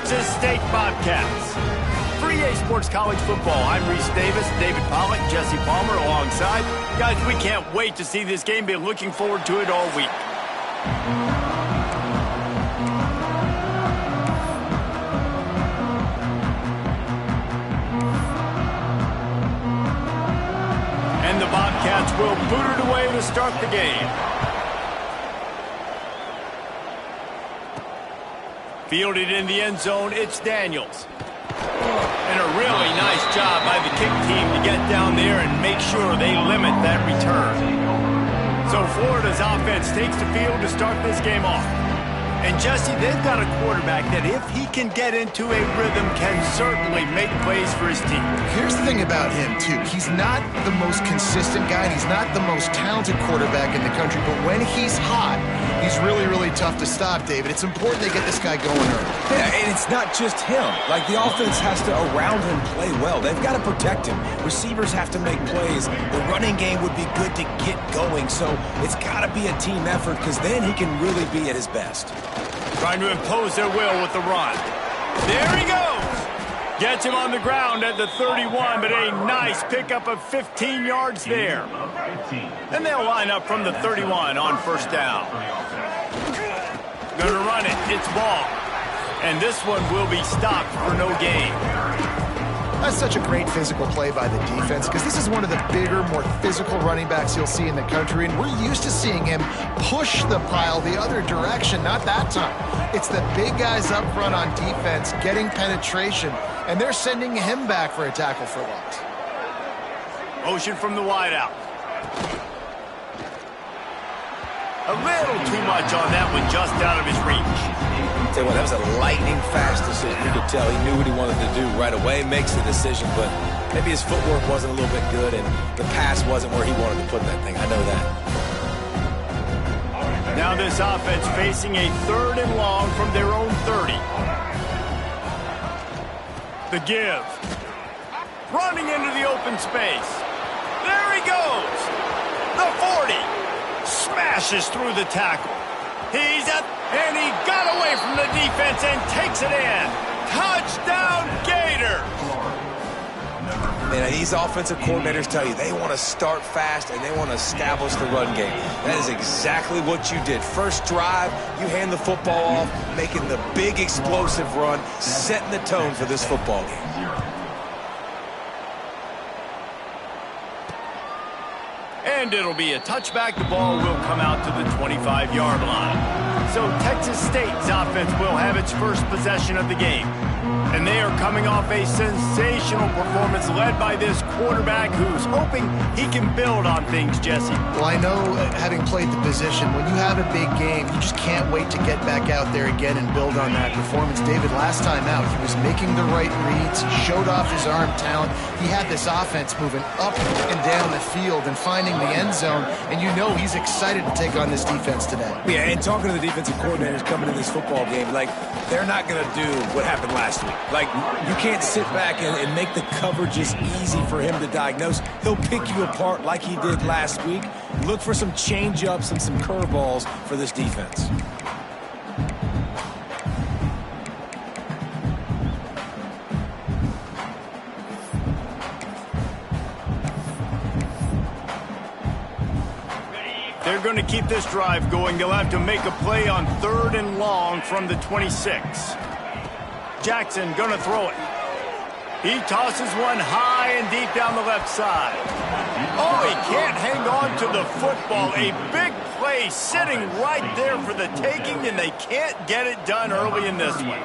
Texas State Bobcats. For EA Sports College Football, I'm Reese Davis, David Pollack, Jesse Palmer alongside. Guys, we can't wait to see this game. Been looking forward to it all week. And the Bobcats will boot it away to start the game. Fielded in the end zone, it's Daniels. And a really nice job by the kick team to get down there and make sure they limit that return. So Florida's offense takes the field to start this game off. And Jesse, they've got a quarterback that if he can get into a rhythm can certainly make plays for his team. Here's the thing about him, too. He's not the most consistent guy, and he's not the most talented quarterback in the country, but when he's hot, he's really, really tough to stop, David. It's important they get this guy going early. Yeah, and it's not just him. Like, the offense has to, around him, play well. They've got to protect him. Receivers have to make plays. The running game would be good to get going, so it's got to be a team effort because then he can really be at his best. Trying to impose their will with the run. There he goes! Gets him on the ground at the 31, but a nice pickup of 15 yards there. And they'll line up from the 31 on first down. Gonna run it. It's ball. And this one will be stopped for no gain. That's such a great physical play by the defense because this is one of the bigger, more physical running backs you'll see in the country, and we're used to seeing him push the pile the other direction. Not that time. It's the big guys up front on defense getting penetration, and they're sending him back for a tackle for loss. Motion from the wideout. A little too much on that one, just out of his reach. Tell you what, that was a lightning-fast decision. You could tell he knew what he wanted to do right away, makes the decision, but maybe his footwork wasn't a little bit good, and the pass wasn't where he wanted to put that thing. I know that. Now this offense facing a 3rd and long from their own 30. The give. Running into the open space. There he goes. The 40. Smashes through the tackle. He's up, and he got away from the defense and takes it in. Touchdown, Gator! Man, these offensive coordinators tell you they want to start fast and they want to establish the run game. That is exactly what you did. First drive, you hand the football off, making the big explosive run, setting the tone for this football game. And it'll be a touchback. The ball will come out to the 25-yard line. So Texas State's offense will have its first possession of the game. And they are coming off a sensational performance led by this quarterback who's hoping he can build on things, Jesse. Well, I know, having played the position, when you have a big game, you just can't wait to get back out there again and build on that performance. David, last time out, he was making the right reads, showed off his arm talent. He had this offense moving up and down the field and finding the end zone, and you know he's excited to take on this defense today. Yeah, and talking to the defensive coordinators coming to this football game, like, they're not going to do what happened last week. Like, you can't sit back and make the coverages easy for him to diagnose. He'll pick you apart like he did last week. Look for some change-ups and some curveballs for this defense. They're going to keep this drive going. They'll have to make a play on 3rd and long from the 26. Jackson going to throw it. He tosses one high and deep down the left side. Oh, he can't hang on to the football. A big play sitting right there for the taking, and they can't get it done early in this one.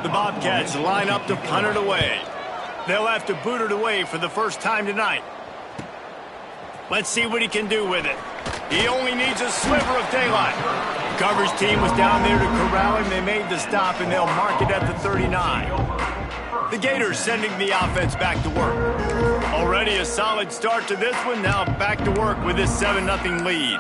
The Bobcats line up to punt it away. They'll have to boot it away for the first time tonight. Let's see what he can do with it. He only needs a sliver of daylight. The coverage team was down there to corral him. They made the stop, and they'll mark it at the 39. The Gators sending the offense back to work. Already a solid start to this one. Now back to work with this 7-0 lead.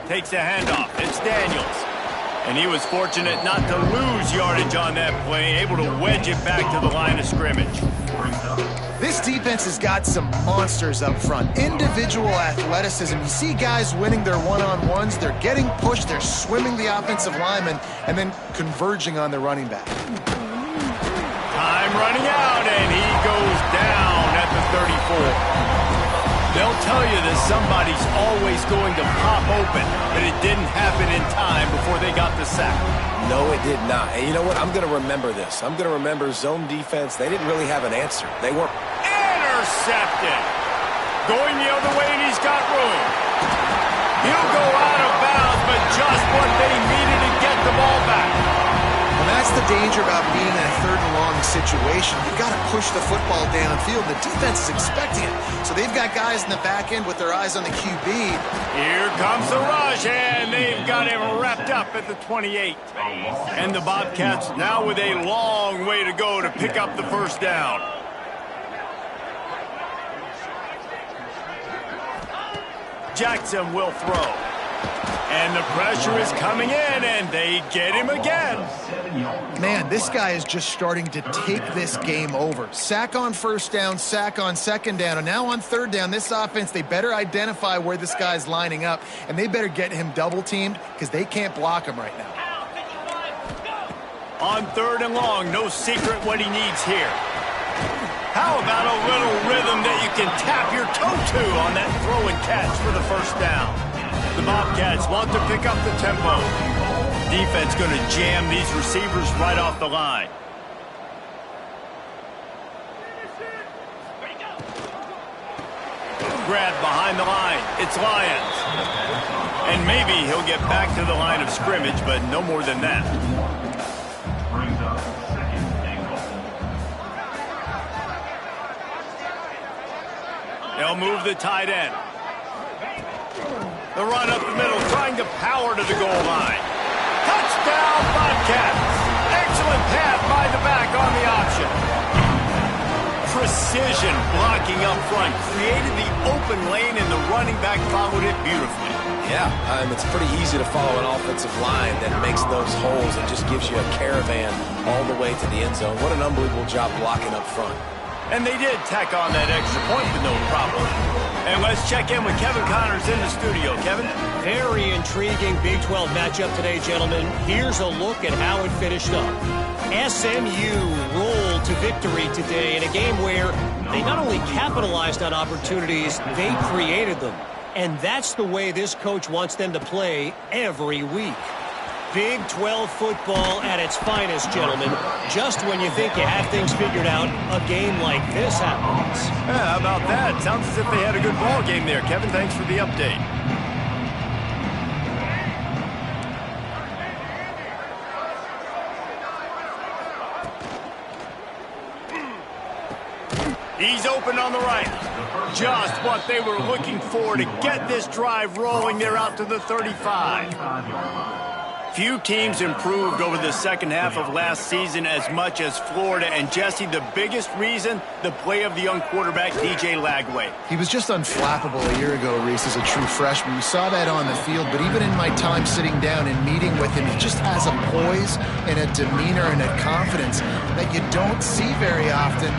Takes a handoff. It's Daniels. And he was fortunate not to lose yardage on that play, able to wedge it back to the line of scrimmage. This defense has got some monsters up front. Individual athleticism. You see guys winning their one-on-ones. They're getting pushed. They're swimming the offensive lineman and then converging on the running back. Time running out, and he goes down at the 34. They'll tell you that somebody's always going to pop open, but it didn't happen in time before they got the sack. No, it did not. And you know what? I'm going to remember this. I'm going to remember zone defense. They didn't really have an answer. They weren't. Intercepted. Going the other way, and he's got room. He'll go out of bounds, but just what they needed to get the ball back. And that's the danger about being in a third and long situation. You've got to push the football downfield. The defense is expecting it. So they've got guys in the back end with their eyes on the QB. Here comes the rush, and they've got him wrapped up at the 28. And the Bobcats now with a long way to go to pick up the first down. Jackson will throw. And the pressure is coming in, and they get him again. Man, this guy is just starting to take this game over. Sack on first down, sack on second down, and now on third down, this offense, they better identify where this guy's lining up, and they better get him double-teamed because they can't block him right now. On third and long, no secret what he needs here. How about a little rhythm that you can tap your toe to on that throw and catch for the first down? The Bobcats want to pick up the tempo. Defense going to jam these receivers right off the line. Grab behind the line. It's Lyons. And maybe he'll get back to the line of scrimmage, but no more than that. They'll move the tight end. The run up the middle, trying to power to the goal line. Touchdown, Bobcats. Excellent pass by the back on the option. Precision blocking up front. Created the open lane, and the running back followed it beautifully. Yeah, it's pretty easy to follow an offensive line that makes those holes and just gives you a caravan all the way to the end zone. What an unbelievable job blocking up front. And they did tack on that extra point with no problem. And let's check in with Kevin Connors in the studio. Kevin? Very intriguing Big 12 matchup today, gentlemen. Here's a look at how it finished up. SMU rolled to victory today in a game where they not only capitalized on opportunities, they created them. And that's the way this coach wants them to play every week. Big 12 football at its finest, gentlemen. Just when you think you have things figured out, a game like this happens. Yeah, how about that? Sounds as if they had a good ball game there. Kevin, thanks for the update. He's open on the right. Just what they were looking for to get this drive rolling. They're out to the 35. Few teams improved over the second half of last season as much as Florida. And, Jesse, the biggest reason, the play of the young quarterback, DJ Lagway. He was just unflappable a year ago, Reese, as a true freshman. We saw that on the field, but even in my time sitting down and meeting with him, he just has a poise and a demeanor and a confidence that you don't see very often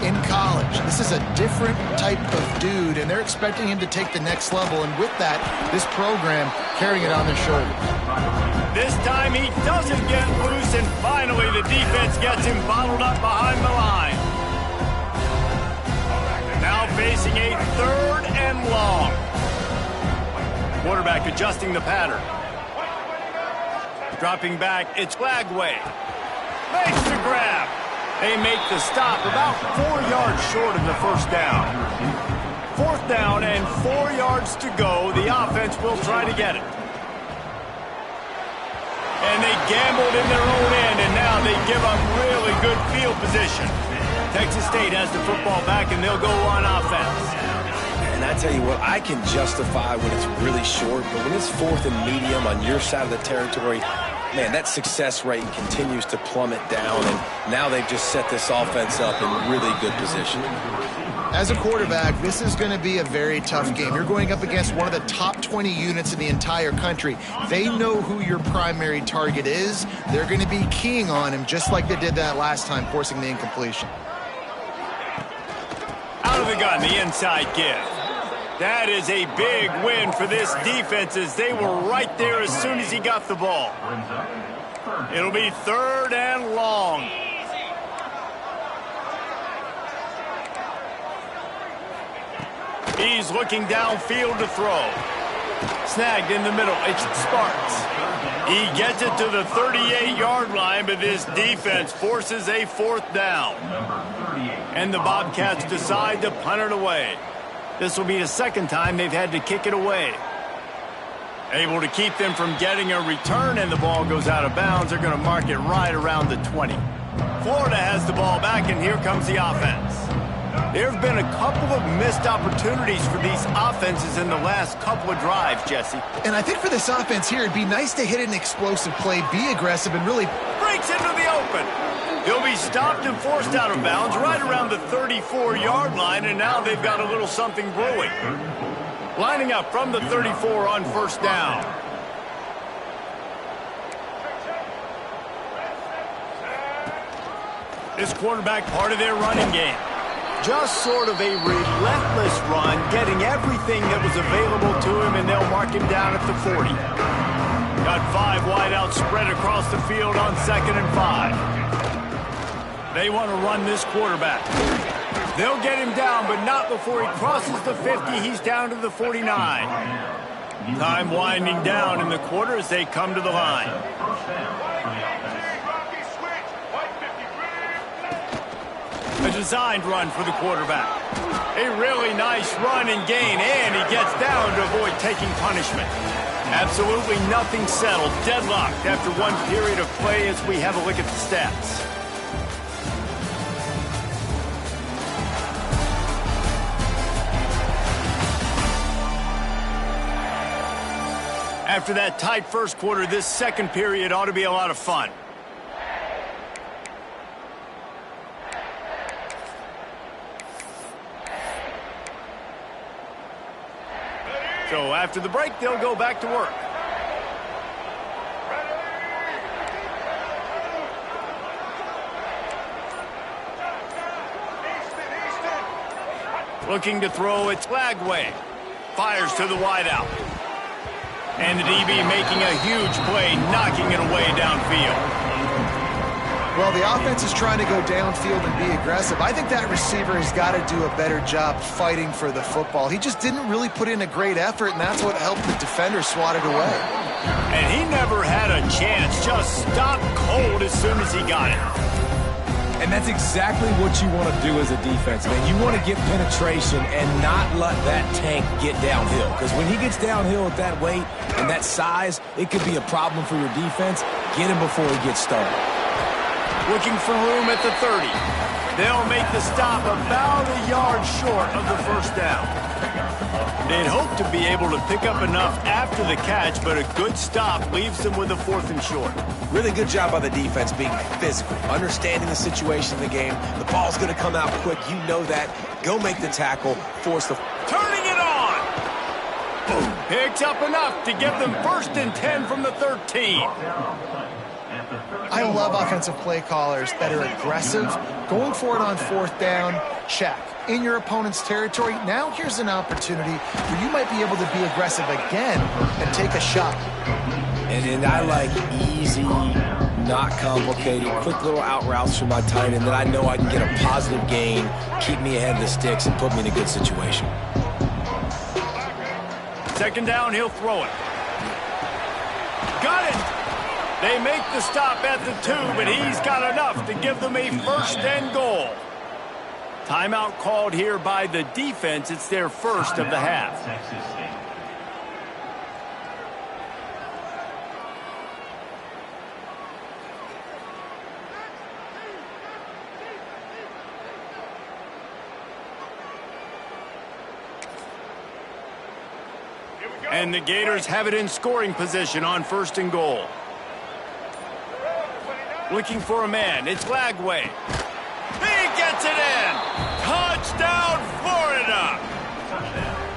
in college. This is a different type of dude, and they're expecting him to take the next level, and with that, this program carrying it on their shoulders. This time he doesn't get loose, and finally the defense gets him bottled up behind the line. Now facing a third and long. Quarterback adjusting the pattern. Dropping back, it's Lagway. Makes the grab. They make the stop about 4 yards short of the first down. Fourth down and 4 yards to go. The offense will try to get it. And they gambled in their own end, and now they give up really good field position. Texas State has the football back, and they'll go on offense. And I tell you what, I can justify when it's really short, but when it's fourth and medium on your side of the territory, man, that success rate continues to plummet down, and now they've just set this offense up in really good position. As a quarterback, this is going to be a very tough game. You're going up against one of the top 20 units in the entire country. They know who your primary target is. They're going to be keying on him just like they did that last time, forcing the incompletion. Out of the gun, the inside give. That is a big win for this defense as they were right there as soon as he got the ball. It'll be 3rd and long. He's looking downfield to throw. Snagged in the middle. It's Sparks. He gets it to the 38-yard line, but this defense forces a 4th down. And the Bobcats decide to punt it away. This will be the 2nd time they've had to kick it away. Able to keep them from getting a return, and the ball goes out of bounds. They're going to mark it right around the 20. Florida has the ball back, and here comes the offense. There have been a couple of missed opportunities for these offenses in the last couple of drives, Jesse. And I think for this offense here, it'd be nice to hit an explosive play, be aggressive, and really breaks into the open. He'll be stopped and forced out of bounds right around the 34-yard line, and now they've got a little something brewing. Lining up from the 34 on 1st down. This quarterback part of their running game. Just sort of a relentless run, getting everything that was available to him, and they'll mark him down at the 40. Got 5 wideouts spread across the field on 2nd and 5. They want to run this quarterback. They'll get him down, but not before he crosses the 50. He's down to the 49. Time winding down in the quarter as they come to the line. A designed run for the quarterback. A really nice run and gain, and he gets down to avoid taking punishment. Absolutely nothing settled. Deadlocked after 1 period of play as we have a look at the stats. After that tight first quarter, this 2nd period ought to be a lot of fun. So after the break, they'll go back to work. Looking to throw, it's Lagway. Fires to the wideout. And the DB making a huge play, knocking it away downfield. Well, the offense is trying to go downfield and be aggressive. I think that receiver has got to do a better job fighting for the football. He just didn't really put in a great effort, and that's what helped the defender swat it away. And he never had a chance. Just stopped cold as soon as he got it. And that's exactly what you want to do as a defense, man. You want to get penetration and not let that tank get downhill. Because when he gets downhill at that weight and that size, it could be a problem for your defense. Get him before he gets started. Looking for room at the 30. They'll make the stop about a yard short of the 1st down. They'd hope to be able to pick up enough after the catch, but a good stop leaves them with a 4th and short. Really good job by the defense being physical, understanding the situation in the game. The ball's going to come out quick. You know that. Go make the tackle, force the... Turning it on! Boom. Picks up enough to give them 1st and 10 from the 13. I love offensive play callers that are aggressive. Going for it on 4th down, check. In your opponent's territory, now here's an opportunity where you might be able to be aggressive again and take a shot. And I like easy, not complicated, quick little out routes from my tight end that I know I can get a positive gain, keep me ahead of the sticks, and put me in a good situation. 2nd down, he'll throw it. Got it! They make the stop at the 2, but he's got enough to give them a 1st and goal. Timeout called here by the defense. It's their 1st of the half. And the Gators have it in scoring position on 1st and goal. Looking for a man. It's Lagway. He gets it in. Touchdown, Florida.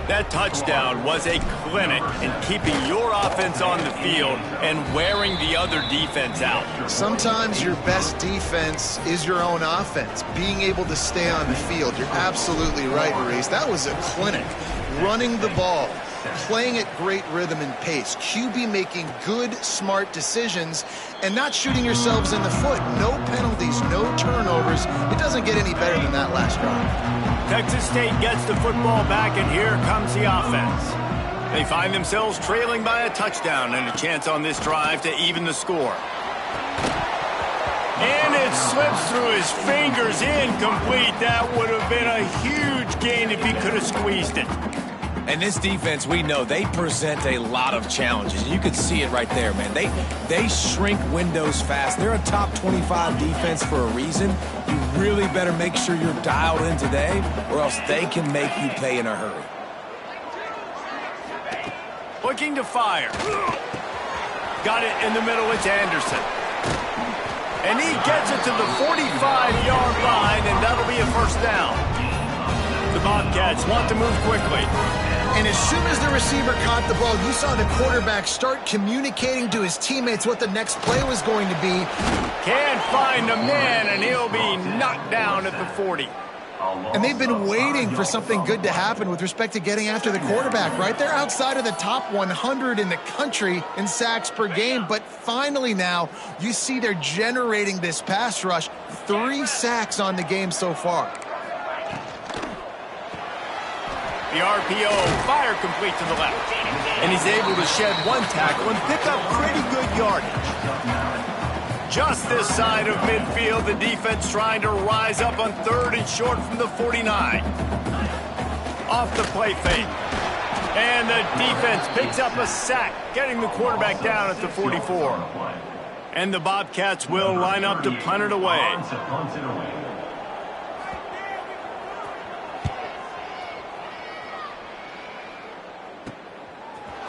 That touchdown was a clinic in keeping your offense on the field and wearing the other defense out. Sometimes your best defense is your own offense, being able to stay on the field. You're absolutely right, Maurice. That was a clinic. Running the ball, playing at great rhythm and pace, QB making good, smart decisions, and not shooting yourselves in the foot. No penalties, no turnovers. It doesn't get any better than that last drive. Texas State gets the football back, and here comes the offense. They find themselves trailing by a touchdown and a chance on this drive to even the score. And it slips through his fingers, incomplete. That would have been a huge gain if he could have squeezed it. And this defense, we know, they present a lot of challenges. You can see it right there, man. They shrink windows fast. They're a top 25 defense for a reason. You really better make sure you're dialed in today, or else they can make you pay in a hurry. Looking to fire. Got it in the middle. It's Anderson. And he gets it to the 45-yard line, and that'll be a first down. The Bobcats want to move quickly. And as soon as the receiver caught the ball, you saw the quarterback start communicating to his teammates what the next play was going to be. Can't find a man, and he'll be knocked down at the 40. And they've been waiting for something good to happen with respect to getting after the quarterback, right? They're outside of the top 100 in the country in sacks per game, but finally now you see they're generating this pass rush. 3 sacks on the game so far. The RPO, fire complete to the left. And he's able to shed 1 tackle and pick up pretty good yardage. Just this side of midfield, the defense trying to rise up on 3rd and short from the 49. Off the play fake. And the defense picks up a sack, getting the quarterback down at the 44. And the Bobcats will line up to punt it away.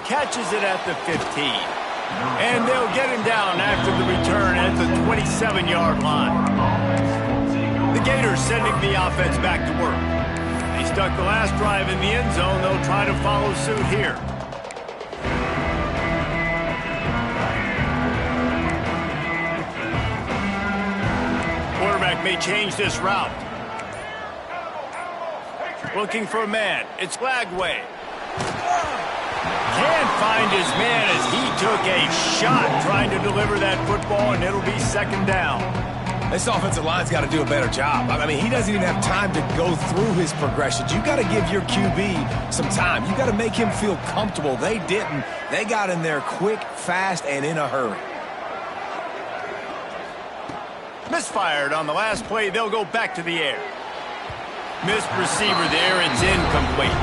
Catches it at the 15. And they'll get him down after the return at the 27-yard line. The Gators sending the offense back to work. They stuck the last drive in the end zone. They'll try to follow suit here. Quarterback may change this route. Looking for a man. It's Lagway. Can't find his man as he took a shot trying to deliver that football, and it'll be 2nd down. This offensive line's got to do a better job. I mean, he doesn't even have time to go through his progressions. You got to give your QB some time. You got to make him feel comfortable. They didn't. They got in there quick, fast, and in a hurry. Misfired on the last play. They'll go back to the air. Missed receiver there. It's incomplete.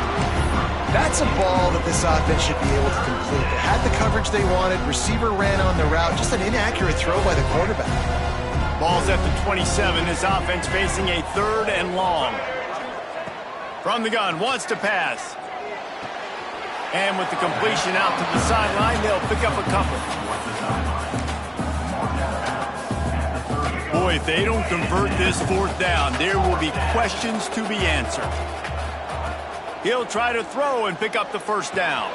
That's a ball that this offense should be able to complete. They had the coverage they wanted. Receiver ran on the route. Just an inaccurate throw by the quarterback. Ball's at the 27. This offense facing a 3rd and long. From the gun, wants to pass. And with the completion out to the sideline, they'll pick up a couple. Boy, if they don't convert this 4th down, there will be questions to be answered. He'll try to throw and pick up the 1st down.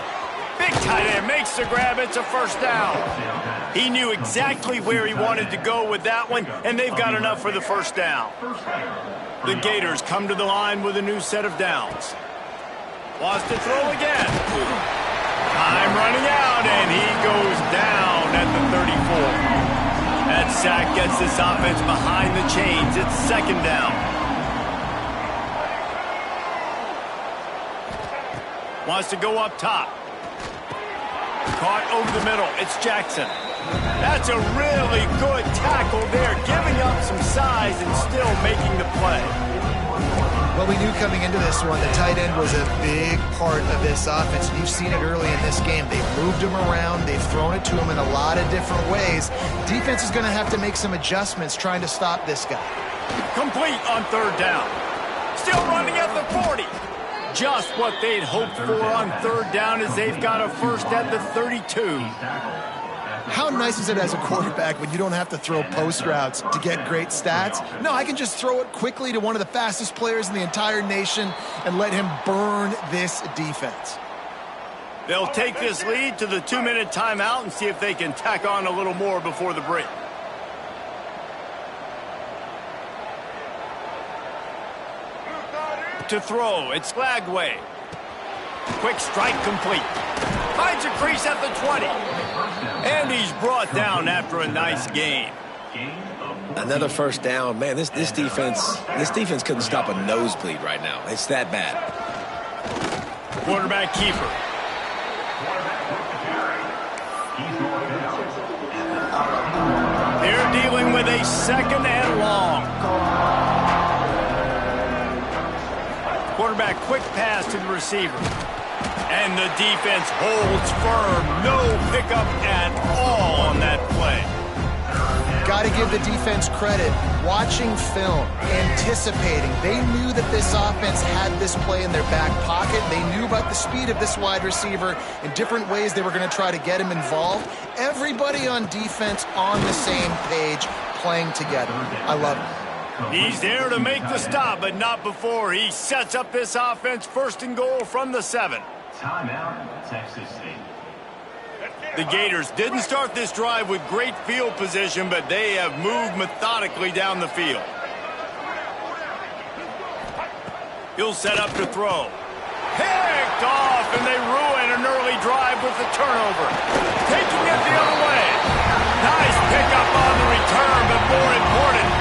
Big tight end makes the grab. It's a 1st down. He knew exactly where he wanted to go with that one, and they've got enough for the 1st down. The Gators come to the line with a new set of downs. Wants to throw again. Time running out, and he goes down at the 34. That sack gets this offense behind the chains. It's 2nd down. Wants to go up top. Caught over the middle. It's Jackson. That's a really good tackle there, giving up some size and still making the play. Well, we knew coming into this one the tight end was a big part of this offense. You've seen it early in this game. They've moved him around. They've thrown it to him in a lot of different ways. Defense is going to have to make some adjustments trying to stop this guy. Complete on 3rd down. Still running at the 40. Just what they'd hoped for on 3rd down as they've got a 1st at the 32. How nice is it as a quarterback when you don't have to throw post routes to get great stats? No, I can just throw it quickly to one of the fastest players in the entire nation and let him burn this defense. They'll take this lead to the 2-minute timeout and see if they can tack on a little more before the break. To throw, it's Lagway. Quick strike complete. Finds a crease at the 20. And he's brought down after a nice gain. Another first down. Man, this defense couldn't stop a nosebleed right now. It's that bad. Quarterback keeper. They're dealing with a 2nd and long. Quarterback quick pass to the receiver. And the defense holds firm. No pickup at all on that play. Got to give the defense credit. Watching film, anticipating. They knew that this offense had this play in their back pocket. They knew about the speed of this wide receiver in different ways they were going to try to get him involved. Everybody on defense on the same page, playing together. I love it. He's there to make the stop, but not before he sets up this offense 1st and goal from the 7. Timeout, Texas State. The Gators didn't start this drive with great field position, but they have moved methodically down the field. He'll set up to throw. Picked off, and they ruin an early drive with the turnover. Taking it the other way. Nice pickup on the return, but more important.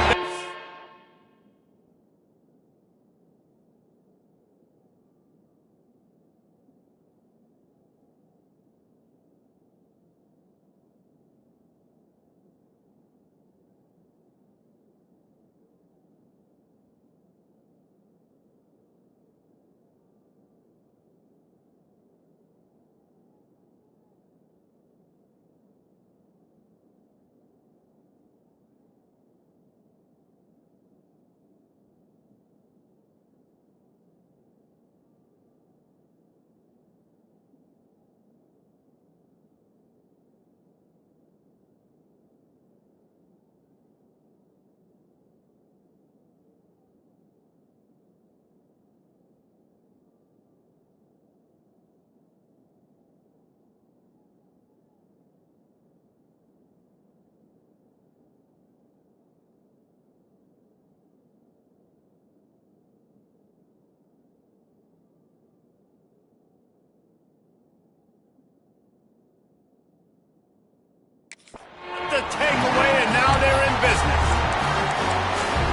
The takeaway, and now they're in business.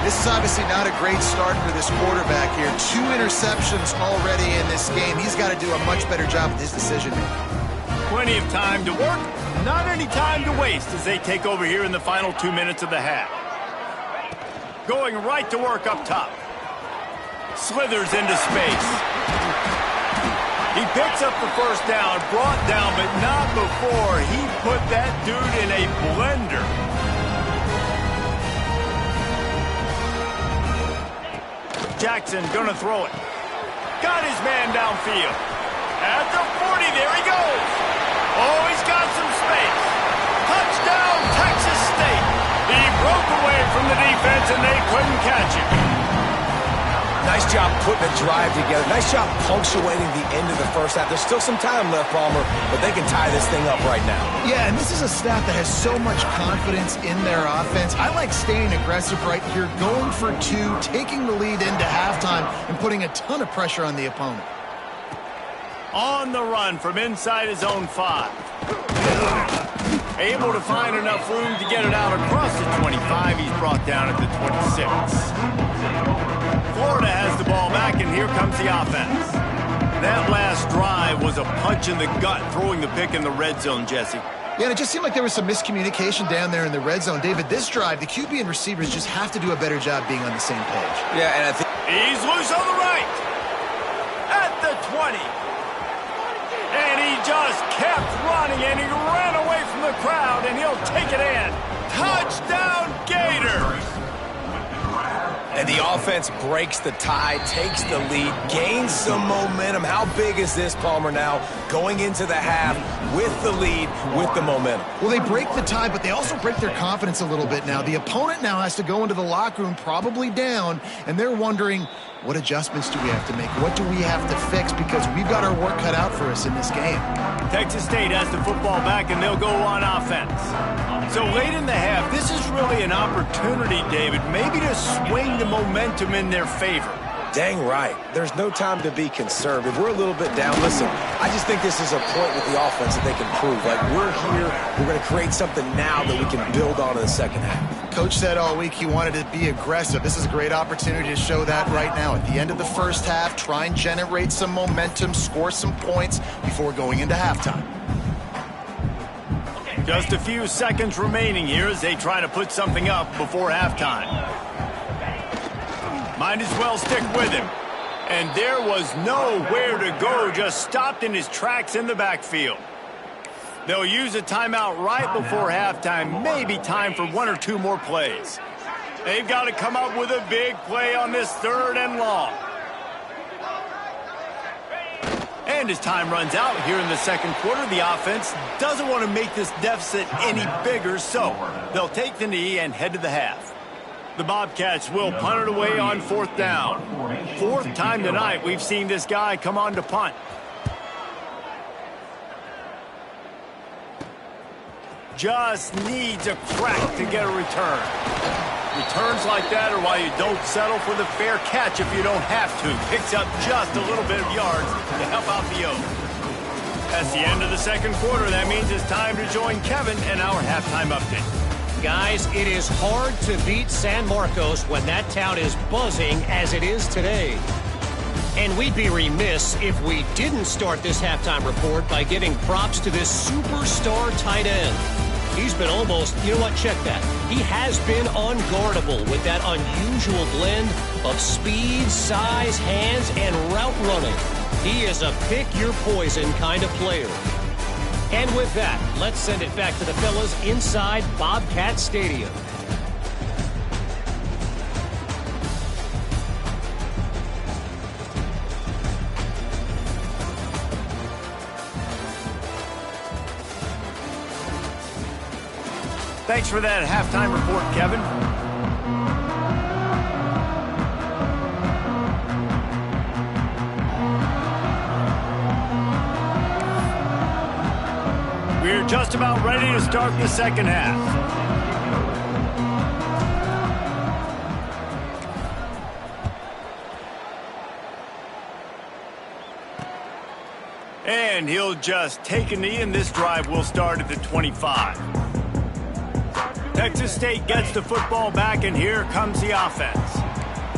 This is obviously not a great start for this quarterback here. 2 interceptions already in this game. He's got to do a much better job with his decision-making. Plenty of time to work, not any time to waste as they take over here in the final 2 minutes of the half. Going right to work up top. Slithers into space. He picks up the 1st down, brought down, but not before he put that dude in a blender. Jackson gonna throw it. Got his man downfield. At the 40, there he goes. Oh, he's got some space. Touchdown, Texas State. He broke away from the defense, and they couldn't catch him. Nice job putting a drive together. Nice job punctuating the end of the first half. There's still some time left, Palmer, but they can tie this thing up right now. Yeah, and this is a staff that has so much confidence in their offense. I like staying aggressive right here, going for 2, taking the lead into halftime, and putting a ton of pressure on the opponent. On the run from inside his own 5. Able to find enough room to get it out across the 25. He's brought down at the 26. Florida has the ball back, and here comes the offense. That last drive was a punch in the gut, throwing the pick in the red zone, Jesse. Yeah, and it just seemed like there was some miscommunication down there in the red zone. David, this drive, the QB and receivers just have to do a better job being on the same page. Yeah, and I think he's loose on the right. At the 20. And he just kept running, and he ran away from the crowd, and he'll take it in. Touchdown, Gators! And the offense breaks the tie, takes the lead, gains some momentum. How big is this, Palmer, now going into the half with the lead, with the momentum? Well, they break the tie, but they also break their confidence a little bit now. The opponent now has to go into the locker room probably down, and they're wondering, what adjustments do we have to make? What do we have to fix? Because we've got our work cut out for us in this game. Texas State has the football back, and they'll go on offense. So late in the half, this is really an opportunity, David, maybe to swing the momentum in their favor. Dang right. There's no time to be concerned. If we're a little bit down, listen, I just think this is a point with the offense that they can prove. Like, we're here, we're going to create something now that we can build on in the second half. Coach said all week he wanted to be aggressive. This is a great opportunity to show that right now. At the end of the first half, try and generate some momentum, score some points before going into halftime. Just a few seconds remaining here as they try to put something up before halftime. Might as well stick with him. And there was nowhere to go, just stopped in his tracks in the backfield. They'll use a timeout right before halftime, maybe time for one or two more plays. They've got to come up with a big play on this 3rd and long. And as time runs out here in the second quarter, the offense doesn't want to make this deficit any bigger, so they'll take the knee and head to the half. The Bobcats will punt it away on 4th down. 4th time tonight we've seen this guy come on to punt. Just needs a crack to get a return. Returns like that are why you don't settle for the fair catch if you don't have to. Picks up just a little bit of yards to help out the O's. That's the end of the second quarter. That means it's time to join Kevin and our halftime update. Guys, it is hard to beat San Marcos when that town is buzzing as it is today. And we'd be remiss if we didn't start this halftime report by giving props to this superstar tight end. He's been almost, you know what, check that. He has been unguardable with that unusual blend of speed, size, hands, and route running. He is a pick-your-poison kind of player. And with that, let's send it back to the fellas inside Bobcat Stadium. Thanks for that halftime report, Kevin. We're just about ready to start the second half. And he'll just take a knee, and this drive will start at the 25. Texas State gets the football back, and here comes the offense.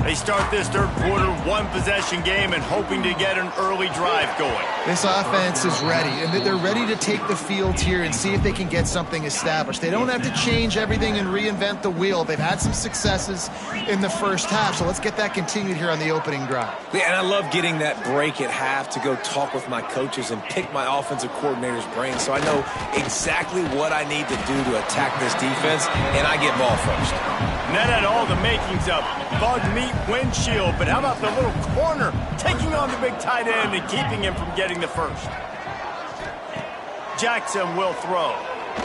They start this third quarter, one-possession game, and hoping to get an early drive going. This offense is ready, and they're ready to take the field here and see if they can get something established. They don't have to change everything and reinvent the wheel. They've had some successes in the first half, so let's get that continued here on the opening drive. Yeah, and I love getting that break at half to go talk with my coaches and pick my offensive coordinator's brain so I know exactly what I need to do to attack this defense, and I get ball first. And that had all the makings of bug meat windshield, but how about the little corner taking on the big tight end and keeping him from getting the first? Jackson will throw.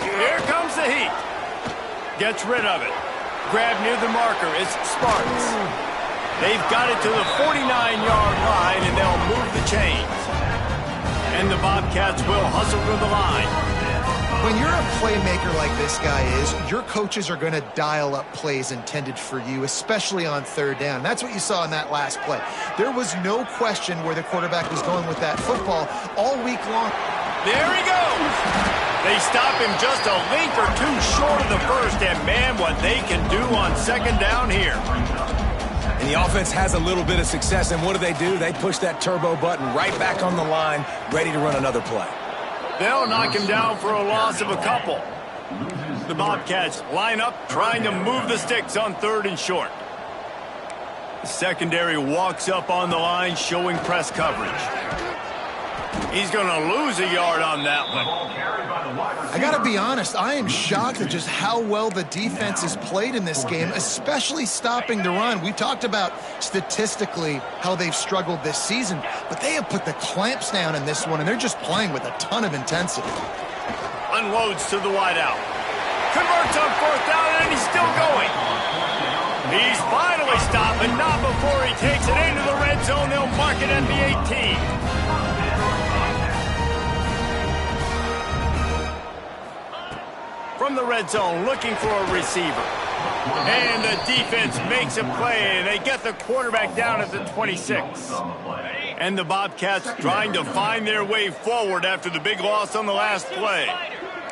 Here comes the heat. Gets rid of it. Grab near the marker. It's Sparks. They've got it to the 49-yard line, and they'll move the chains. And the Bobcats will hustle to the line. When you're a playmaker like this guy is, your coaches are going to dial up plays intended for you, especially on 3rd down. That's what you saw in that last play. There was no question where the quarterback was going with that football all week long. There he goes. They stop him just a length or two short of the first, and man, what they can do on 2nd down here. And the offense has a little bit of success, and what do? They push that turbo button right back on the line, ready to run another play. They'll knock him down for a loss of a couple. The Bobcats line up, trying to move the sticks on 3rd and short. The secondary walks up on the line, showing press coverage. He's going to lose a yard on that one. I got to be honest, I am shocked at just how well the defense has played in this game, especially stopping the run. We talked about statistically how they've struggled this season, but they have put the clamps down in this one, and they're just playing with a ton of intensity. Unloads to the wideout. Converts on 4th down, and he's still going. He's finally stopped, but not before he takes it into the red zone. They'll mark it at the 18. From the red zone, looking for a receiver. And the defense makes a play, and they get the quarterback down at the 26. And the Bobcats trying to find their way forward after the big loss on the last play.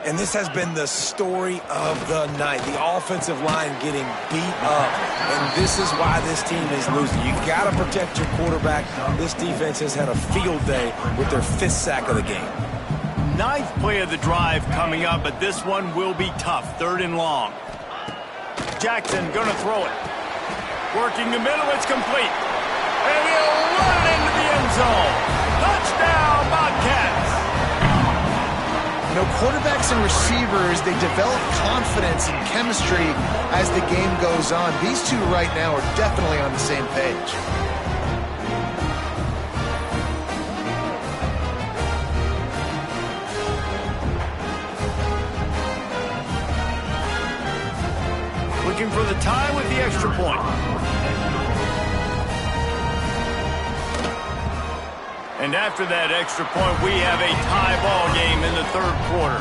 And this has been the story of the night. The offensive line getting beat up. And this is why this team is losing. You got to protect your quarterback. This defense has had a field day with their 5th sack of the game. 9th play of the drive coming up, but this one will be tough. 3rd and long. Jackson gonna throw it. Working the middle, it's complete. And he'll run it into the end zone. Touchdown, Bobcats! You know, quarterbacks and receivers, they develop confidence and chemistry as the game goes on. These two right now are definitely on the same page. Looking for the tie with the extra point. And after that extra point, we have a tie ball game in the 3rd quarter.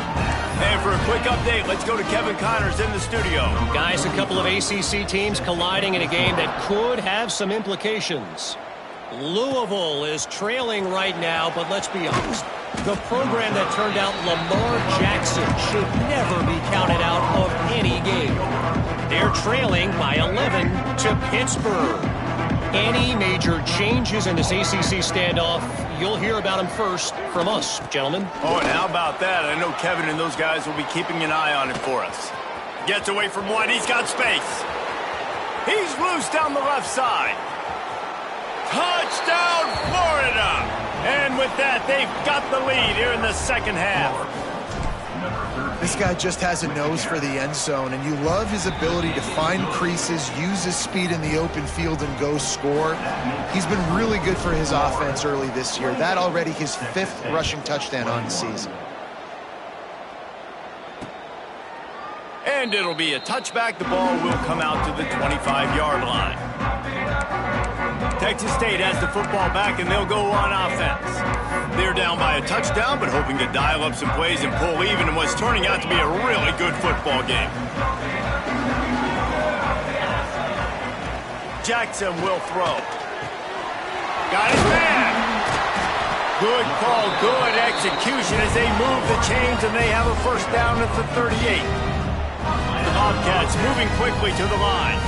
And for a quick update, let's go to Kevin Connors in the studio. Guys, a couple of ACC teams colliding in a game that could have some implications. Louisville is trailing right now, but let's be honest. The program that turned out Lamar Jackson should never be counted out of any game. They're trailing by 11 to Pittsburgh. Any major changes in this ACC standoff, you'll hear about them first from us, gentlemen. Oh, and how about that? I know Kevin and those guys will be keeping an eye on it for us. Gets away from one. He's got space. He's loose down the left side. Touchdown, Florida! And with that, they've got the lead here in the 2nd half. This guy just has a nose for the end zone, and you love his ability to find creases, use his speed in the open field, and go score. He's been really good for his offense early this year. That already his 5th rushing touchdown on the season. And it'll be a touchback. The ball will come out to the 25-yard line. Texas State has the football back, and they'll go on offense. They're down by a touchdown, but hoping to dial up some plays and pull even in what's turning out to be a really good football game. Jackson will throw. Got his man. Good call, good execution as they move the chains, and they have a 1st down at the 38. The Bobcats moving quickly to the line.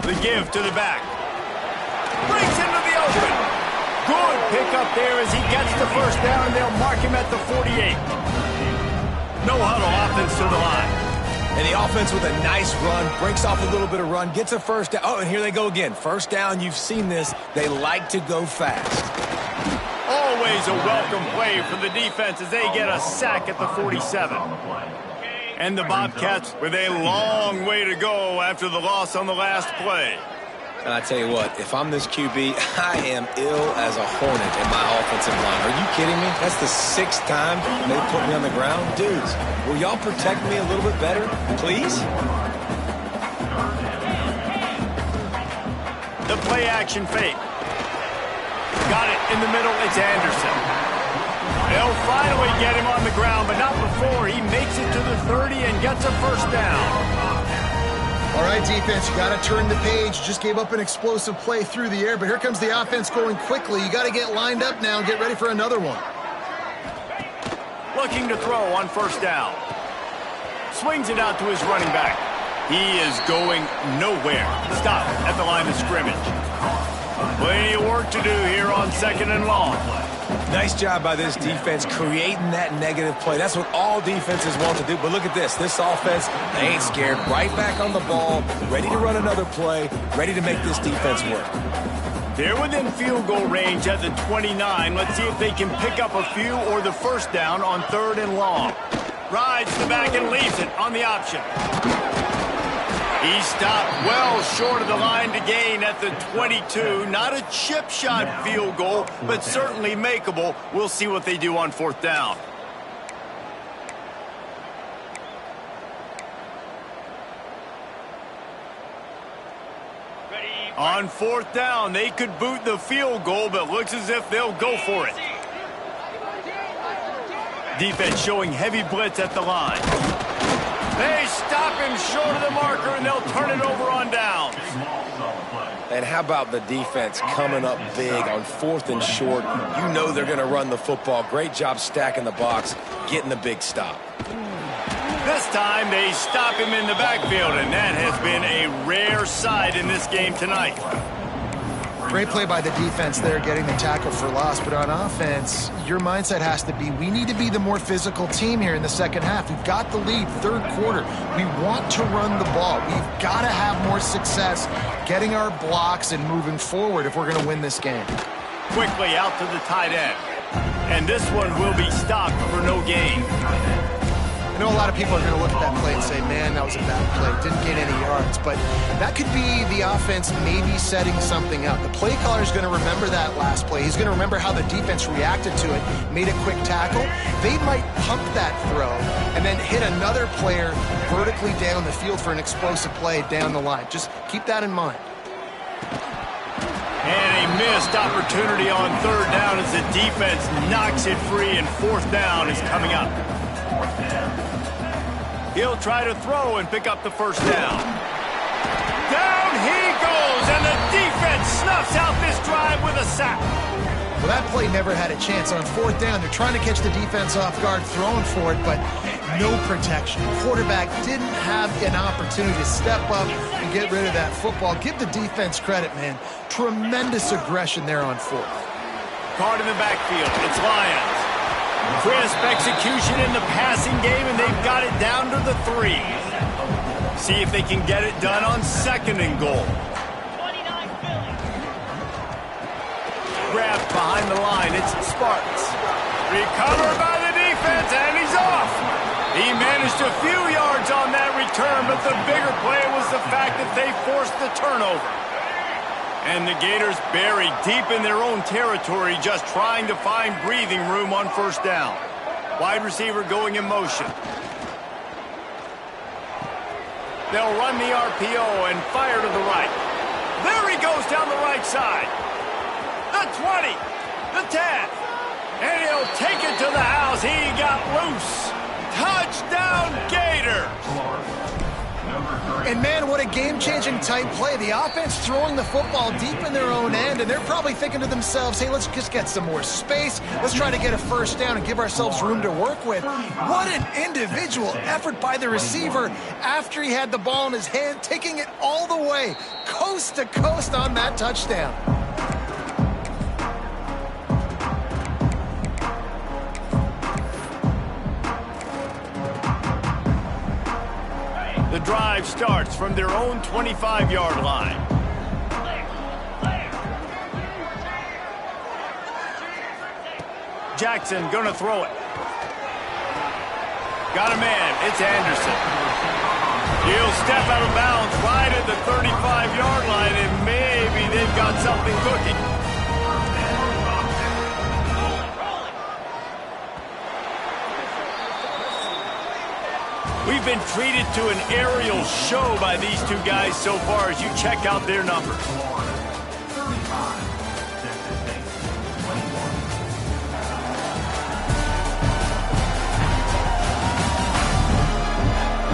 The give to the back. Breaks into the open. Good pickup there as he gets the 1st down, and they'll mark him at the 48. No huddle offense to the line. And the offense with a nice run, breaks off a little bit of run, gets a 1st down. Oh, and here they go again. 1st down, you've seen this. They like to go fast. Always a welcome play for the defense as they get a sack at the 47. And the Bobcats with a long way to go after the loss on the last play. And I tell you what, if I'm this QB, I am ill as a hornet in my offensive line. Are you kidding me? That's the 6th time they put me on the ground. Dudes, will y'all protect me a little bit better, please? The play action fake. Got it in the middle. It's Anderson. They'll finally get him on the ground, but not before he makes it to the 30 and gets a 1st down. All right, defense, you got to turn the page. Just gave up an explosive play through the air, but here comes the offense going quickly. You got to get lined up now and get ready for another one. Looking to throw on 1st down. Swings it out to his running back. He is going nowhere. Stop at the line of scrimmage. Plenty of work to do here on 2nd and long. Nice job by this defense creating that negative play. That's what all defenses want to do. But look at this. This offense, they ain't scared. Right back on the ball, ready to run another play, ready to make this defense work. They're within field goal range at the 29. Let's see if they can pick up a few or the first down on 3rd and long. Rides the back and leaves it on the option. He stopped well short of the line to gain at the 22. Not a chip shot field goal, but certainly makeable. We'll see what they do on 4th down. On 4th down, they could boot the field goal, but looks as if they'll go for it. Defense showing heavy blitz at the line. They stop him short of the marker, and they'll turn it over on downs. And how about the defense coming up big on 4th and short? You know they're going to run the football. Great job stacking the box, getting the big stop. This time they stop him in the backfield, and that has been a rare sight in this game tonight. Great play by the defense there, getting the tackle for loss. But on offense, your mindset has to be, we need to be the more physical team here in the second half. We've got the lead, 3rd quarter. We want to run the ball. We've got to have more success getting our blocks and moving forward if we're going to win this game. Quickly out to the tight end. And this one will be stopped for no gain. I know a lot of people are going to look at that play and say, man, that was a bad play. Didn't gain any yards. But that could be the offense maybe setting something up. The play caller is going to remember that last play. He's going to remember how the defense reacted to it, made a quick tackle. They might pump that throw and then hit another player vertically down the field for an explosive play down the line. Just keep that in mind. And a missed opportunity on 3rd down as the defense knocks it free, and 4th down is coming up. He'll try to throw and pick up the first down. Down he goes, and the defense snuffs out this drive with a sack. Well, that play never had a chance. On 4th down, they're trying to catch the defense off guard, throwing for it, but no protection. Quarterback didn't have an opportunity to step up and get rid of that football. Give the defense credit, man. Tremendous aggression there on 4th. Card in the backfield. It's Lions. Crisp execution in the passing game, and they've got it down to the 3. See if they can get it done on 2nd and goal. Grabbed behind the line. It's Sparks. Recovered by the defense, and he's off. He managed a few yards on that return, but the bigger play was the fact that they forced the turnover. And the Gators buried deep in their own territory, just trying to find breathing room on 1st down. Wide receiver going in motion. They'll run the RPO and fire to the right. There he goes down the right side. The 20, the 10, and he'll take it to the house. He got loose. Touchdown, Gators! And, man, what a game-changing type play. The offense throwing the football deep in their own end, and they're probably thinking to themselves, hey, let's just get some more space. Let's try to get a first down and give ourselves room to work with. What an individual effort by the receiver after he had the ball in his hand, taking it all the way, coast to coast on that touchdown. The drive starts from their own 25-yard line. Jackson gonna throw it. Got a man. It's Anderson. He'll step out of bounds right at the 35-yard line, and maybe they've got something cooking. We've been treated to an aerial show by these two guys so far as you check out their numbers.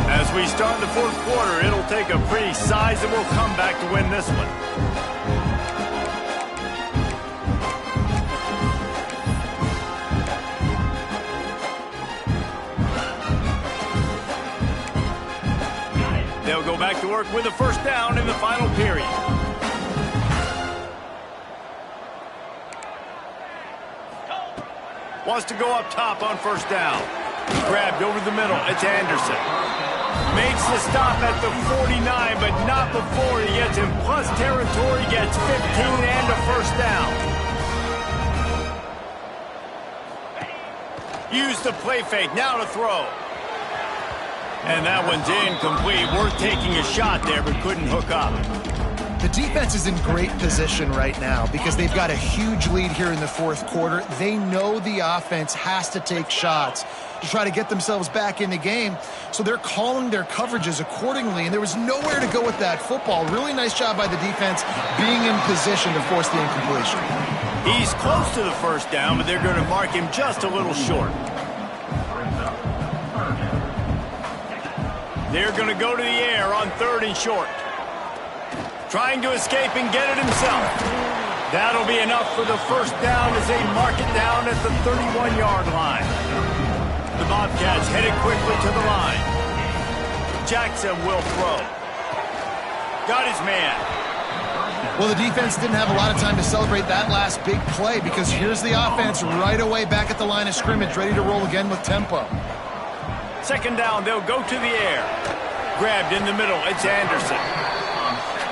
As we start the 4th quarter, it'll take a pretty sizable comeback to win this one. They'll go back to work with a first down in the final period. Wants to go up top on first down. Grabbed over the middle. It's Anderson. Makes the stop at the 49, but not before he gets in plus territory, gets 15 and a first down. Use the play fake, now to throw. And that one's incomplete. Worth taking a shot there, but couldn't hook up. The defense is in great position right now because they've got a huge lead here in the fourth quarter. They know the offense has to take shots to try to get themselves back in the game, so they're calling their coverages accordingly, and there was nowhere to go with that football. Really nice job by the defense being in position to force the incompletion. He's close to the first down, but they're going to mark him just a little short. They're going to go to the air on 3rd and short. Trying to escape and get it himself. That'll be enough for the first down as they mark it down at the 31-yard line. The Bobcats headed quickly to the line. Jackson will throw. Got his man. Well, the defense didn't have a lot of time to celebrate that last big play because here's the offense right away back at the line of scrimmage, ready to roll again with tempo. 2nd down, they'll go to the air. Grabbed in the middle, it's Anderson.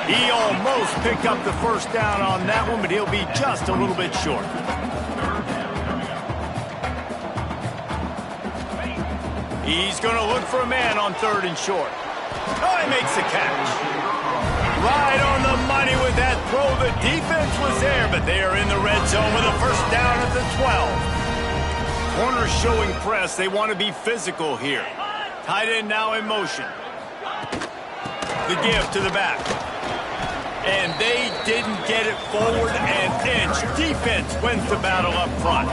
He almost picked up the first down on that one, but he'll be just a little bit short. He's going to look for a man on 3rd and short. Oh, he makes the catch. Right on the money with that throw. The defense was there, but they are in the red zone with a first down at the 12. Corners showing press. They want to be physical here. Tight end now in motion. The give to the back. And they didn't get it forward an inch. Defense wins the battle up front.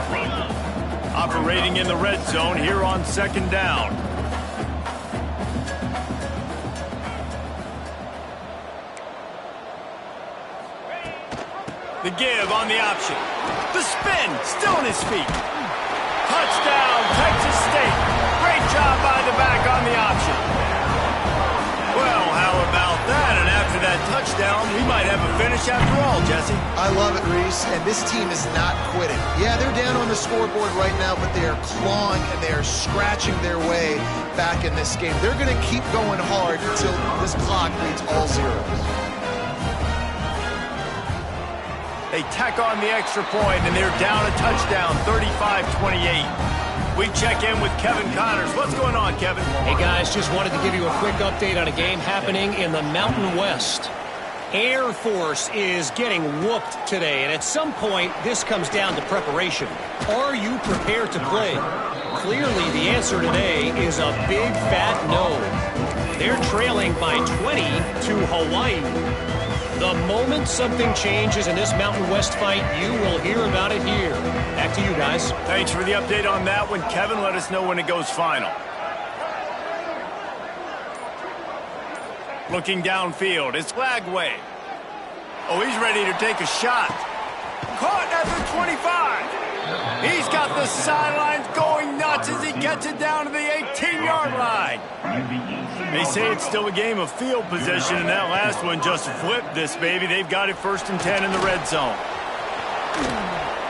Operating in the red zone here on 2nd down. The give on the option. The spin, still on his feet. Touchdown, Texas State. Great job by the back on the option. Well, how about that? And after that touchdown, we might have a finish after all, Jesse. I love it, Reese, and this team is not quitting. Yeah, they're down on the scoreboard right now, but they are clawing and they are scratching their way back in this game. They're going to keep going hard until this clock reads all zeros. They tack on the extra point, and they're down a touchdown, 35-28. We check in with Kevin Connors. What's going on, Kevin? Hey, guys, just wanted to give you a quick update on a game happening in the Mountain West. Air Force is getting whooped today, and at some point, this comes down to preparation. Are you prepared to play? Clearly, the answer today is a big, fat no. They're trailing by 20 to Hawaii. The moment something changes in this Mountain West fight, you will hear about it here. Back to you, guys. Thanks for the update on that one, Kevin. Let us know when it goes final. Looking downfield, it's Lagway. Oh, he's ready to take a shot. Caught at the 25. He's got the sidelines going nuts as he gets it down to the 18-yard line. They say it's still a game of field position, and that last one just flipped this baby. They've got it 1st and 10 in the red zone.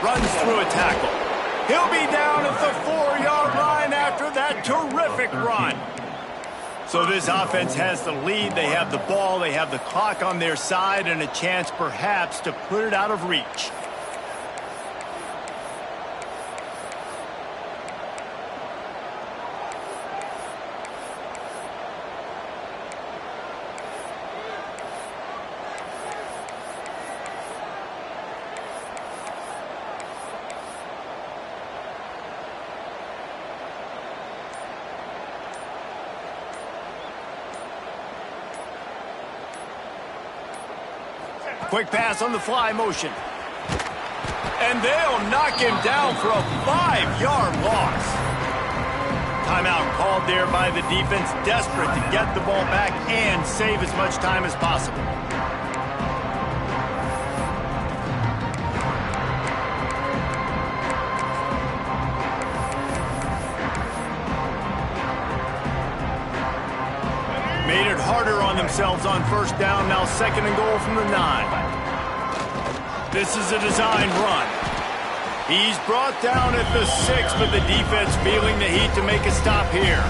Runs through a tackle. He'll be down at the 4-yard line after that terrific run. So this offense has the lead. They have the ball. They have the clock on their side and a chance perhaps to put it out of reach. Quick pass on the fly motion. And they'll knock him down for a 5-yard loss. Timeout called there by the defense, desperate to get the ball back and save as much time as possible. Made it harder on themselves on first down, now 2nd and goal from the 9. This is a designed run. He's brought down at the 6, but the defense feeling the heat to make a stop here.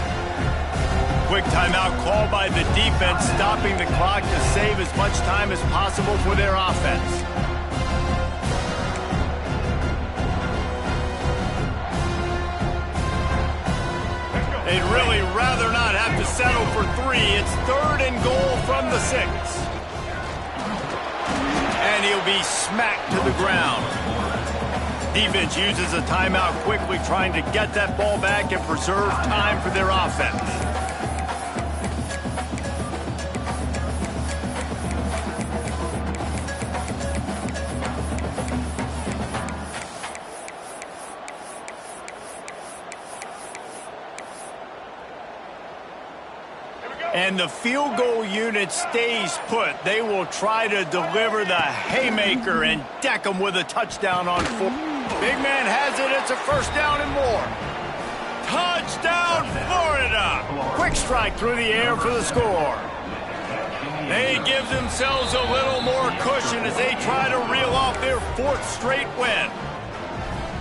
Quick timeout called by the defense, stopping the clock to save as much time as possible for their offense. They'd really rather not have to settle for 3. It's 3rd and goal from the 6. And he'll be smacked to the ground. Defense uses a timeout quickly, trying to get that ball back and preserve time for their offense. And the field goal unit stays put. They will try to deliver the haymaker and deck them with a touchdown on 4. Big man has it. It's a 1st down and more. Touchdown, Florida. Quick strike through the air for the score. They give themselves a little more cushion as they try to reel off their 4th straight win.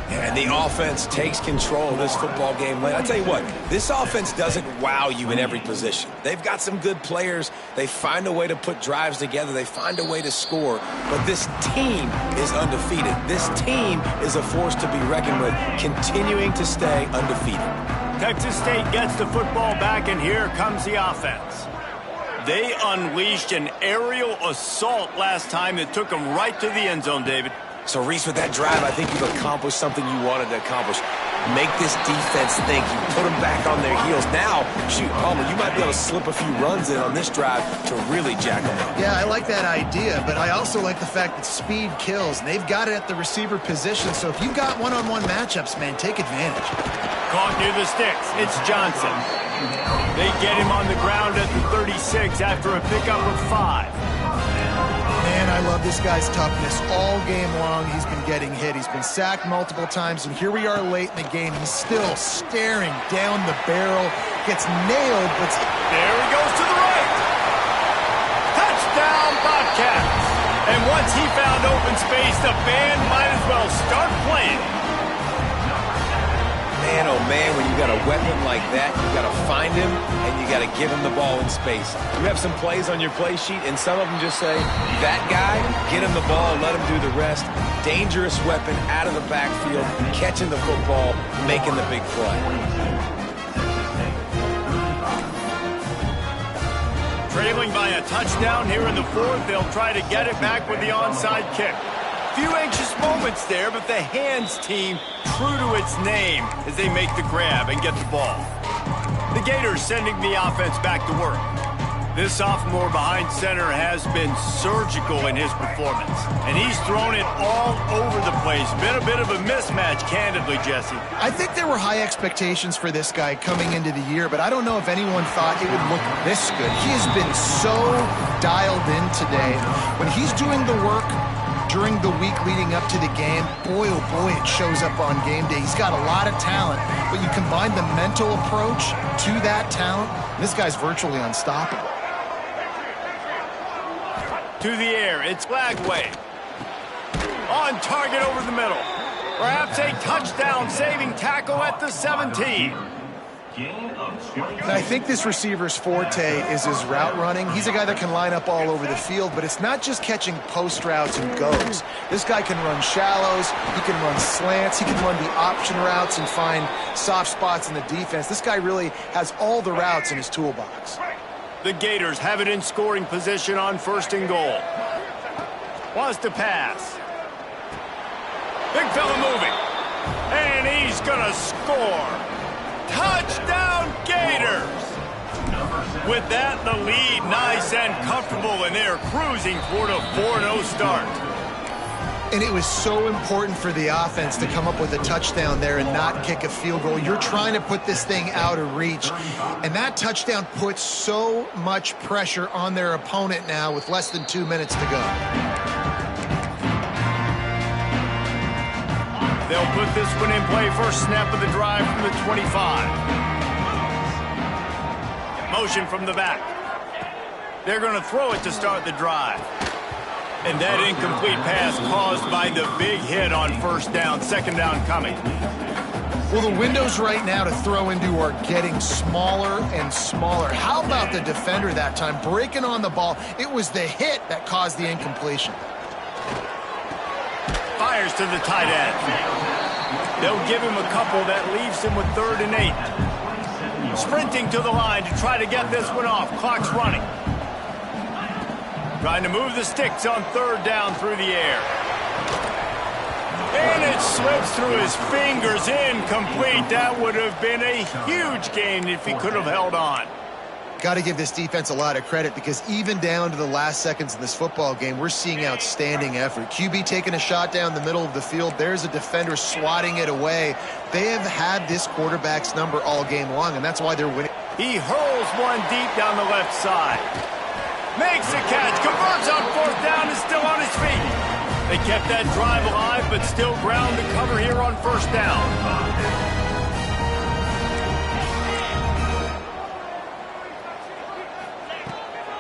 And the offense takes control of this football game late. I tell you what, this offense doesn't wow you in every position. They've got some good players. They find a way to put drives together. They find a way to score. But this team is undefeated. This team is a force to be reckoned with, continuing to stay undefeated. Texas State gets the football back, and here comes the offense. They unleashed an aerial assault last time that took them right to the end zone, David. So, Reese, with that drive, I think you've accomplished something you wanted to accomplish. Make this defense think. You put them back on their heels. Now, shoot, Palmer, you might be able to slip a few runs in on this drive to really jack them up. Yeah, I like that idea, but I also like the fact that speed kills. And they've got it at the receiver position, so if you've got one-on-one matchups, man, take advantage. Caught near the sticks. It's Johnson. They get him on the ground at the 36 after a pickup of 5. Man, I love this guy's toughness. All game long, he's been getting hit. He's been sacked multiple times, and here we are late in the game. He's still staring down the barrel. Gets nailed, but there he goes to the right. Touchdown, Bobcats. And once he found open space, the band might as well start playing. Man, oh man, when you got a weapon like that, you got to find him and you got to give him the ball in space. You have some plays on your play sheet, and some of them just say, that guy, get him the ball, let him do the rest. Dangerous weapon out of the backfield, catching the football, making the big play. Trailing by a touchdown here in the 4th, they'll try to get it back with the onside kick. Few anxious moments there, but the hands team true to its name as they make the grab and get the ball. The Gators sending the offense back to work. This sophomore behind center has been surgical in his performance, and he's thrown it all over the place. Been a bit of a mismatch, candidly, Jesse. I think there were high expectations for this guy coming into the year, but I don't know if anyone thought it would look this good. He has been so dialed in today. When he's doing the work during the week leading up to the game, boy, oh boy, it shows up on game day. He's got a lot of talent, but you combine the mental approach to that talent, this guy's virtually unstoppable. To the air, it's Flagway. On target over the middle. Perhaps a touchdown-saving tackle at the 17. And I think this receiver's forte is his route running. He's a guy that can line up all over the field, but it's not just catching post routes and goes. This guy can run shallows, he can run slants, he can run the option routes and find soft spots in the defense. This guy really has all the routes in his toolbox. The Gators have it in scoring position on 1st and goal. Wants to pass. Big fella moving. And he's gonna score. Touchdown, Gators! With that, the lead nice and comfortable, and they're cruising toward a 4-0 start. And it was so important for the offense to come up with a touchdown there and not kick a field goal. You're trying to put this thing out of reach, and that touchdown puts so much pressure on their opponent now with less than 2 minutes to go. They'll put this one in play. First snap of the drive from the 25. Motion from the back. They're going to throw it to start the drive. And that incomplete pass caused by the big hit on first down. Second down coming. Well, the windows right now to throw into are getting smaller and smaller. How about the defender that time breaking on the ball? It was the hit that caused the incompletion. Fires to the tight end. They'll give him a couple. That leaves him with 3rd and 8. Sprinting to the line to try to get this one off. Clock's running. Trying to move the sticks on 3rd down through the air. And it slips through his fingers. Incomplete. That would have been a huge gain if he could have held on. Got to give this defense a lot of credit because even down to the last seconds in this football game, we're seeing outstanding effort. QB taking a shot down the middle of the field. There's a defender swatting it away. They have had this quarterback's number all game long, and that's why they're winning. He hurls one deep down the left side. Makes the catch. Converts on 4th down, is still on his feet. They kept that drive alive, but still ground to cover here on 1st down.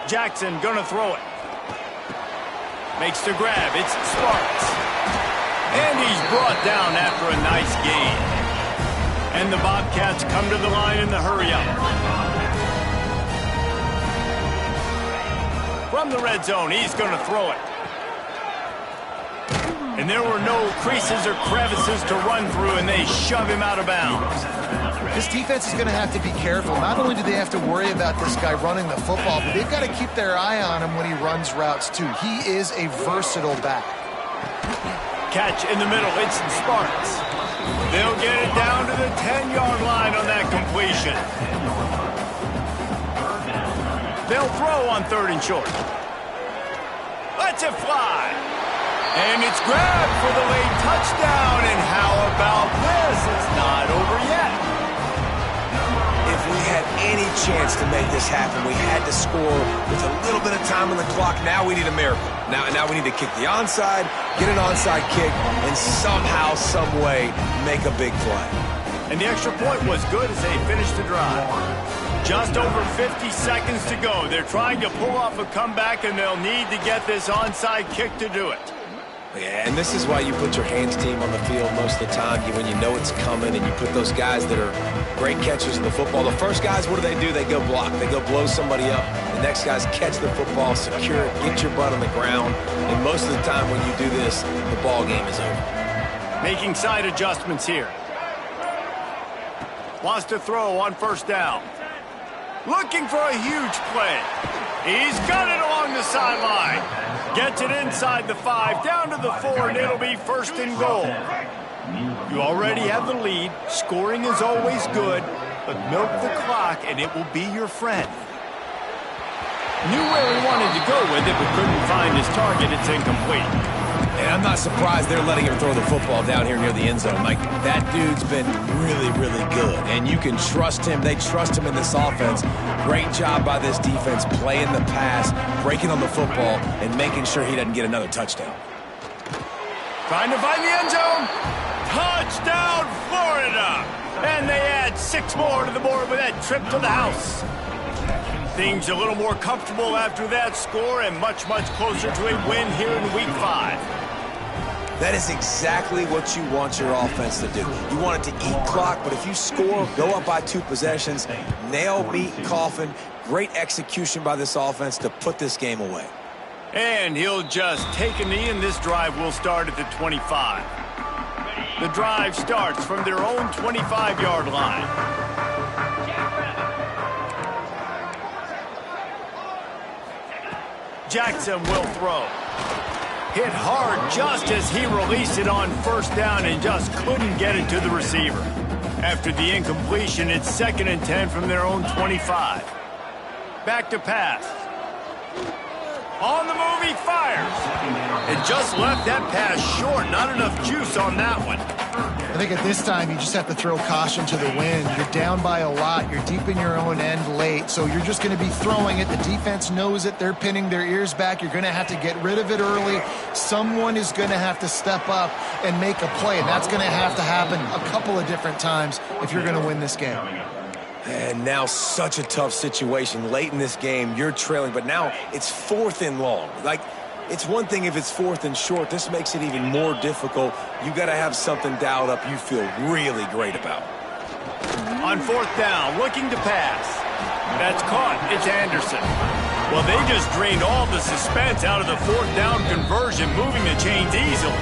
Jackson gonna throw it. Makes the grab. It's Sparks. And he's brought down after a nice gain. And the Bobcats come to the line in the hurry-up. From the red zone, he's gonna throw it. And there were no creases or crevices to run through, and they shove him out of bounds. This defense is going to have to be careful. Not only do they have to worry about this guy running the football, but they've got to keep their eye on him when he runs routes, too. He is a versatile back. Catch in the middle. It's Sparks. They'll get it down to the 10-yard line on that completion. They'll throw on 3rd and short. Lets it fly. And it's grabbed for the late touchdown. And how about this? It's not over yet. If we had any chance to make this happen, we had to score with a little bit of time on the clock. Now we need a miracle. Now we need to kick the onside, get an onside kick, and somehow, some way, make a big play. And the extra point was good as they finished the drive. Just over 50 seconds to go. They're trying to pull off a comeback, and they'll need to get this onside kick to do it. Yeah, and this is why you put your hands team on the field most of the time when you know it's coming, and you put those guys that are great catchers of the football. The first guys, what do? They go block. They go blow somebody up. The next guys catch the football, secure it, get your butt on the ground. And most of the time when you do this, the ball game is over. Making side adjustments here. Wants to throw on 1st down. Looking for a huge play. He's got it along the sideline. Gets it inside the 5, down to the 4, and it'll be 1st and goal. You already have the lead. Scoring is always good, but milk the clock, and it will be your friend. Knew where he wanted to go with it, but couldn't find his target. It's incomplete. And I'm not surprised they're letting him throw the football down here near the end zone. Like, that dude's been really, really good. And you can trust him. They trust him in this offense. Great job by this defense playing the pass, breaking on the football, and making sure he doesn't get another touchdown. Trying to find the end zone. Touchdown, Florida! And they add 6 more to the board with that trip to the house. Things a little more comfortable after that score and much, much closer to a win here in Week 5. That is exactly what you want your offense to do. You want it to eat clock, but if you score, go up by 2 possessions, nail, meet, coffin, great execution by this offense to put this game away. And he'll just take a knee, and this drive will start at the 25. The drive starts from their own 25-yard line. Jackson will throw. Hit hard just as he released it on 1st down and just couldn't get it to the receiver. After the incompletion, it's 2nd and 10 from their own 25. Back to pass. On the move, he fires. And just left that pass short. Not enough juice on that one. I think at this time, you just have to throw caution to the wind. You're down by a lot. You're deep in your own end late, so you're just going to be throwing it. The defense knows it. They're pinning their ears back. You're going to have to get rid of it early. Someone is going to have to step up and make a play, and that's going to have to happen a couple of different times if you're going to win this game. And now such a tough situation. Late in this game, you're trailing, but now it's 4th and long. Like, It's one thing if it's 4th and short. This makes it even more difficult. You got to have something dialed up you feel really great about. On 4th down, looking to pass. That's caught. It's Anderson. Well, they just drained all the suspense out of the 4th down conversion, moving the chains easily.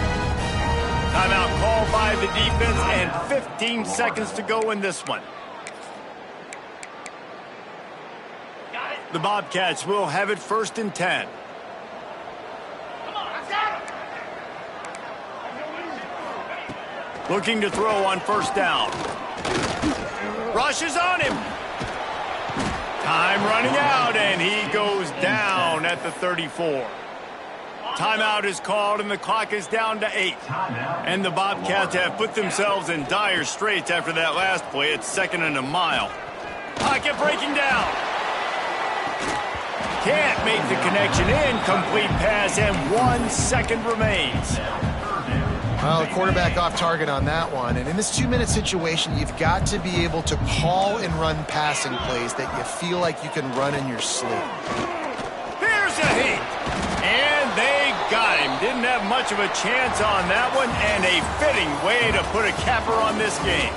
Timeout called by the defense and 15 seconds to go in this one. The Bobcats will have it 1st and 10. Looking to throw on 1st down. Rushes on him. Time running out, and he goes down at the 34. Timeout is called, and the clock is down to 8. And the Bobcats have put themselves in dire straits after that last play. It's 2nd and a mile. Pocket breaking down. Can't make the connection. Incomplete pass, and 1 second remains. Well, the quarterback off target on that one. And in this 2-minute situation, you've got to be able to call and run passing plays that you feel like you can run in your sleep. Here's a hit. And they got him. Didn't have much of a chance on that one, and a fitting way to put a capper on this game.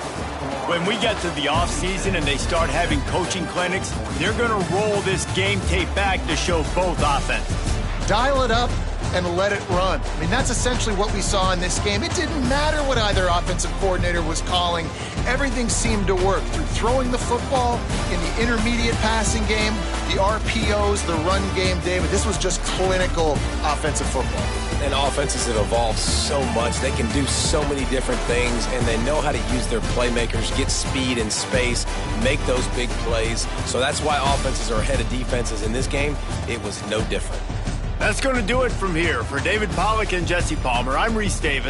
When we get to the offseason and they start having coaching clinics, they're going to roll this game tape back to show both offenses. Dial it up and let it run. I mean, that's essentially what we saw in this game. It didn't matter what either offensive coordinator was calling. Everything seemed to work through throwing the football in the intermediate passing game, the RPOs, the run game, David. This was just clinical offensive football. And offenses have evolved so much. They can do so many different things, and they know how to use their playmakers, get speed and space, make those big plays. So that's why offenses are ahead of defenses. In this game, it was no different. That's going to do it from here. For David Pollack and Jesse Palmer, I'm Reese Davis.